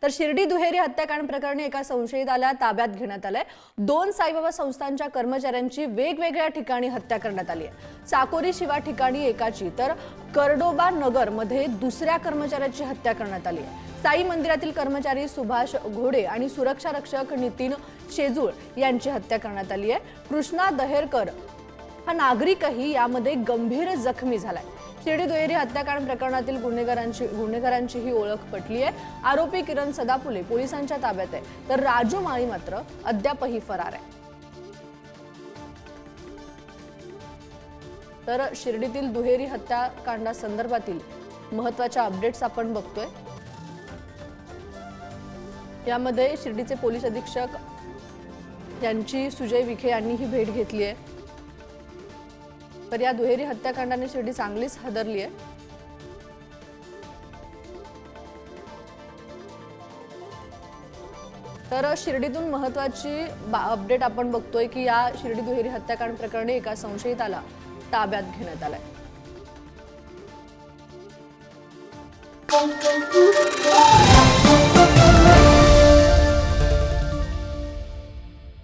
तर शिर्डी दुहेरी हत्याकांड प्रकरणी एका संशयिताला ताब्यात घेण्यात आलंय। 2 साईबाबा संस्थांच्या कर्मचाऱ्यांची वेगवेगळ्या ठिकाणी हत्या करण्यात आली आहे। चाकोरी शिवा ठिकाणी एकाची तर करडोबा नगर मध्ये दुसऱ्या कर्मचाऱ्याची हत्या करण्यात आली आहे। साई मंदिरातील कर्मचारी सुभाष घोडे आणि सुरक्षा रक्षक नितीन शेजूळ यांची हत्या करण्यात आली आहे। कृष्णा दहेरकर हा नागरिकही यामध्ये गंभीर जखमी झालाय। शिर्डी दुहेरी हत्याकांड प्रकरणातील गुन्हेगारांची ही ओळख पटली आहे। आरोपी किरण सदापुले पोलिसांच्या ताब्यात आहे, तर राजू माळी मात्र अद्यापही फरार आहे। तर शिर्डीतील दुहेरी हत्याकांडासंदर्भातील महत्त्वाच्या अपडेट्स आपण बघतोय। यामध्ये शिर्डीचे पोलीस अधीक्षक यांची सुजय विखे यांनी ही भेट घेतली आहे। तर या दुहेरी हत्याकांडाने शिर्डी चांगलीच हादरली आहे। तर शिर्डीतून महत्त्वाची अपडेट आपण बघतोय की या शिर्डी दुहेरी हत्याकांड प्रकरणी एका संशयिताला ताब्यात घेण्यात आलंय।